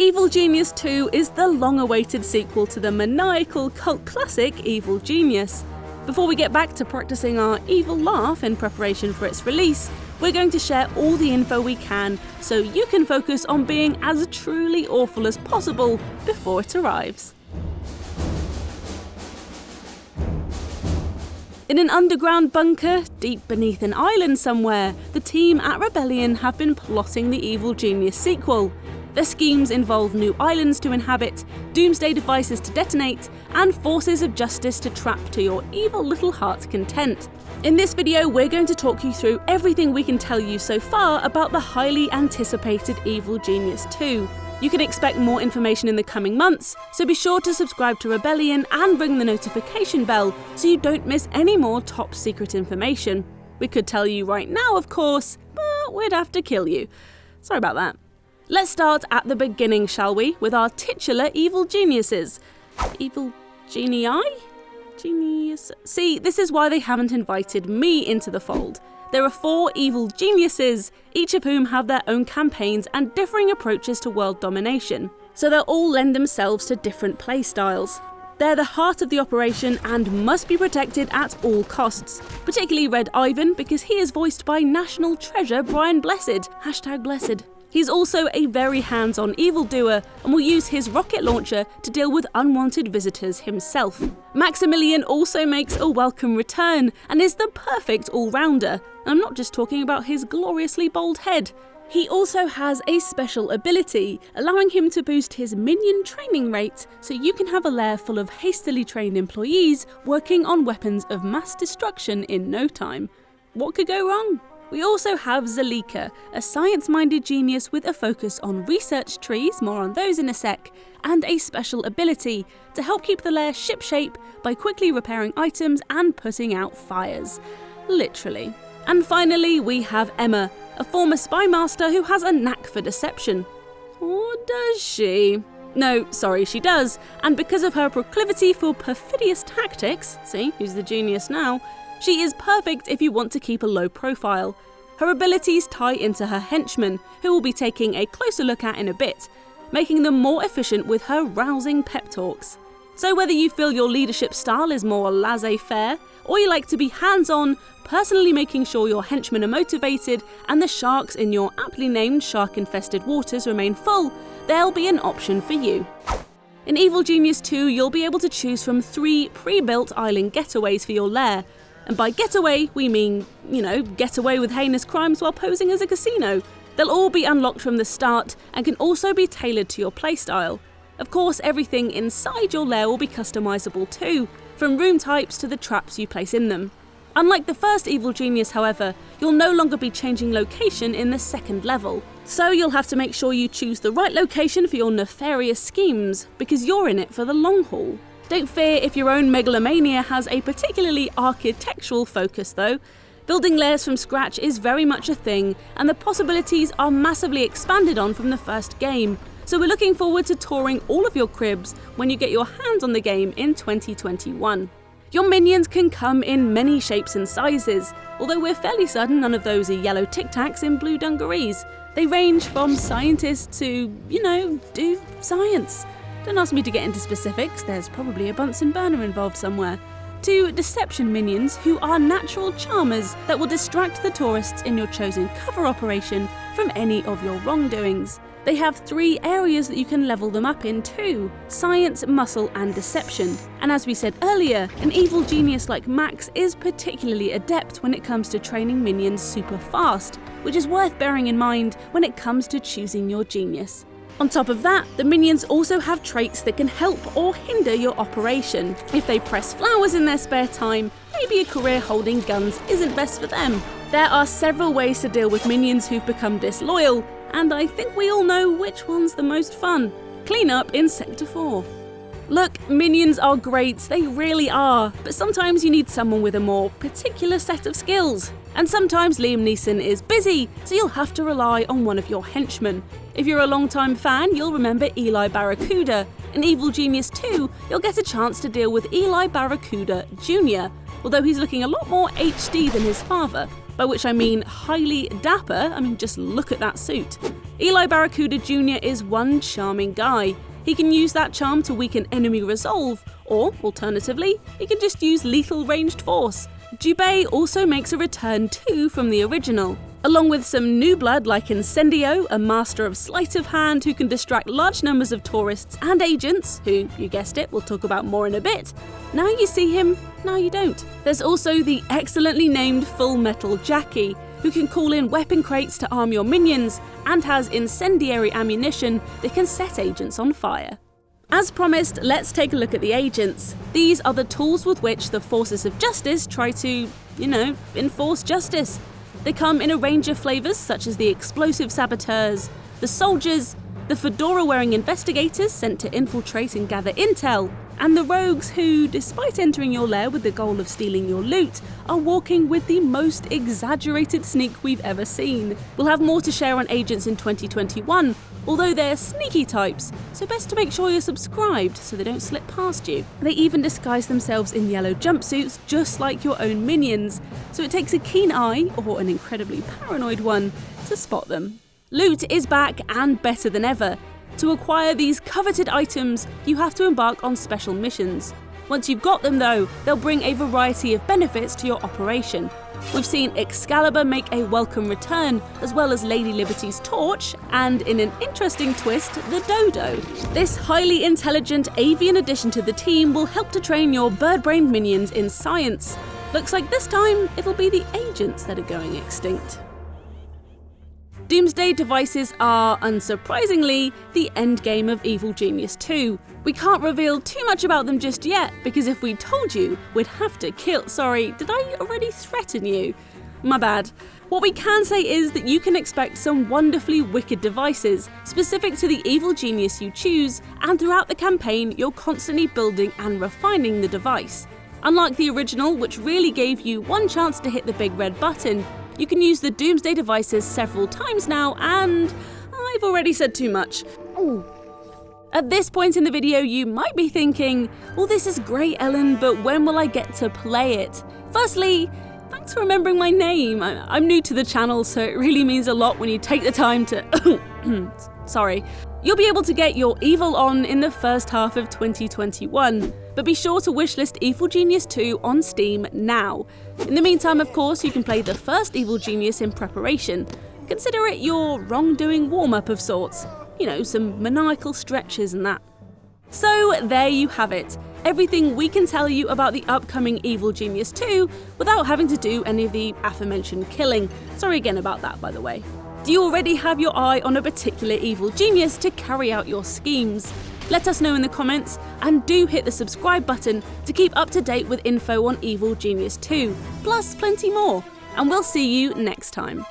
Evil Genius 2 is the long-awaited sequel to the maniacal cult classic Evil Genius. Before we get back to practicing our evil laugh in preparation for its release, we're going to share all the info we can so you can focus on being as truly awful as possible before it arrives. In an underground bunker, deep beneath an island somewhere, the team at Rebellion have been plotting the Evil Genius sequel. Their schemes involve new islands to inhabit, Doomsday Devices to detonate, and forces of justice to trap to your evil little heart's content. In this video, we're going to talk you through everything we can tell you so far about the highly anticipated Evil Genius 2. You can expect more information in the coming months, so be sure to subscribe to Rebellion and ring the notification bell so you don't miss any more top secret information. We could tell you right now, of course, but we'd have to kill you. Sorry about that. Let's start at the beginning, shall we, with our titular evil geniuses. Evil genii? Genius? See, this is why they haven't invited me into the fold. There are 4 evil geniuses, each of whom have their own campaigns and differing approaches to world domination, so they'll all lend themselves to different playstyles. They're the heart of the operation and must be protected at all costs, particularly Red Ivan because he is voiced by national treasure Brian Blessed, #Blessed. He's also a very hands-on evildoer and will use his rocket launcher to deal with unwanted visitors himself. Maximilian also makes a welcome return and is the perfect all-rounder. I'm not just talking about his gloriously bald head. He also has a special ability, allowing him to boost his minion training rate, so you can have a lair full of hastily trained employees working on weapons of mass destruction in no time. What could go wrong? We also have Zalika, a science-minded genius with a focus on research trees, more on those in a sec, and a special ability to help keep the lair shipshape by quickly repairing items and putting out fires. Literally. And finally, we have Emma, a former spy master who has a knack for deception. Or does she? No, sorry, she does, and because of her proclivity for perfidious tactics, see, who's the genius now, she is perfect if you want to keep a low profile. Her abilities tie into her henchmen, who we'll be taking a closer look at in a bit, making them more efficient with her rousing pep talks. So whether you feel your leadership style is more laissez-faire, or you like to be hands-on, personally making sure your henchmen are motivated and the sharks in your aptly named shark-infested waters remain full, there'll be an option for you. In Evil Genius 2, you'll be able to choose from 3 pre-built island getaways for your lair. And by getaway, we mean, get away with heinous crimes while posing as a casino. They'll all be unlocked from the start and can also be tailored to your playstyle. Of course, everything inside your lair will be customizable too, from room types to the traps you place in them. Unlike the first Evil Genius, however, you'll no longer be changing location in the second level. So you'll have to make sure you choose the right location for your nefarious schemes, because you're in it for the long haul. Don't fear if your own megalomania has a particularly architectural focus though. Building lairs from scratch is very much a thing, and the possibilities are massively expanded on from the first game, so we're looking forward to touring all of your cribs when you get your hands on the game in 2021. Your minions can come in many shapes and sizes, although we're fairly certain none of those are yellow Tic Tacs in blue dungarees. They range from scientists to, do science. Don't ask me to get into specifics, there's probably a Bunsen burner involved somewhere. To deception minions, who are natural charmers that will distract the tourists in your chosen cover operation from any of your wrongdoings. They have 3 areas that you can level them up in too: science, muscle and deception. And as we said earlier, an evil genius like Max is particularly adept when it comes to training minions super fast, which is worth bearing in mind when it comes to choosing your genius. On top of that, the minions also have traits that can help or hinder your operation. If they press flowers in their spare time, maybe a career holding guns isn't best for them. There are several ways to deal with minions who've become disloyal, and I think we all know which one's the most fun. Clean up in Sector 4. Look, minions are great, they really are, but sometimes you need someone with a more particular set of skills. And sometimes Liam Neeson is busy, so you'll have to rely on one of your henchmen. If you're a long-time fan, you'll remember Eli Barracuda. In Evil Genius 2, you'll get a chance to deal with Eli Barracuda Jr., although he's looking a lot more HD than his father, by which I mean highly dapper. Just look at that suit. Eli Barracuda Jr. is one charming guy. He can use that charm to weaken enemy resolve, or alternatively, he can just use lethal ranged force. Jubei also makes a return too from the original, along with some new blood like Incendio, a master of sleight of hand who can distract large numbers of tourists and agents, who, you guessed it, we'll talk about more in a bit. Now you see him, now you don't. There's also the excellently named Full Metal Jackie, who can call in weapon crates to arm your minions, and has incendiary ammunition that can set agents on fire. As promised, let's take a look at the agents. These are the tools with which the forces of justice try to, enforce justice. They come in a range of flavours such as the explosive saboteurs, the soldiers, the fedora-wearing investigators sent to infiltrate and gather intel, and the rogues who, despite entering your lair with the goal of stealing your loot, are walking with the most exaggerated sneak we've ever seen. We'll have more to share on agents in 2021, although they're sneaky types, so best to make sure you're subscribed so they don't slip past you. They even disguise themselves in yellow jumpsuits just like your own minions, so it takes a keen eye, or an incredibly paranoid one, to spot them. Loot is back and better than ever. To acquire these coveted items, you have to embark on special missions. Once you've got them though, they'll bring a variety of benefits to your operation. We've seen Excalibur make a welcome return, as well as Lady Liberty's torch, and in an interesting twist, the Dodo. This highly intelligent avian addition to the team will help to train your bird-brained minions in science. Looks like this time it'll be the agents that are going extinct. Doomsday Devices are, unsurprisingly, the endgame of Evil Genius 2. We can't reveal too much about them just yet, because if we told you, we'd have to kill— Sorry, did I already threaten you? My bad. What we can say is that you can expect some wonderfully wicked devices, specific to the evil genius you choose, and throughout the campaign you're constantly building and refining the device. Unlike the original, which really gave you one chance to hit the big red button, you can use the Doomsday Devices several times now, and I've already said too much. Ooh. At this point in the video, you might be thinking, well, this is great, Ellen, but when will I get to play it? Firstly, thanks for remembering my name. I'm new to the channel, so it really means a lot when you take the time to— Sorry. You'll be able to get your Evil on in the first half of 2021, but be sure to wishlist Evil Genius 2 on Steam now. In the meantime, of course, you can play the first Evil Genius in preparation. Consider it your wrongdoing warm-up of sorts. Some maniacal stretches and that. So there you have it. Everything we can tell you about the upcoming Evil Genius 2 without having to do any of the aforementioned killing. Sorry again about that, by the way. Do you already have your eye on a particular evil genius to carry out your schemes? Let us know in the comments, and do hit the subscribe button to keep up to date with info on Evil Genius 2, plus plenty more. And we'll see you next time.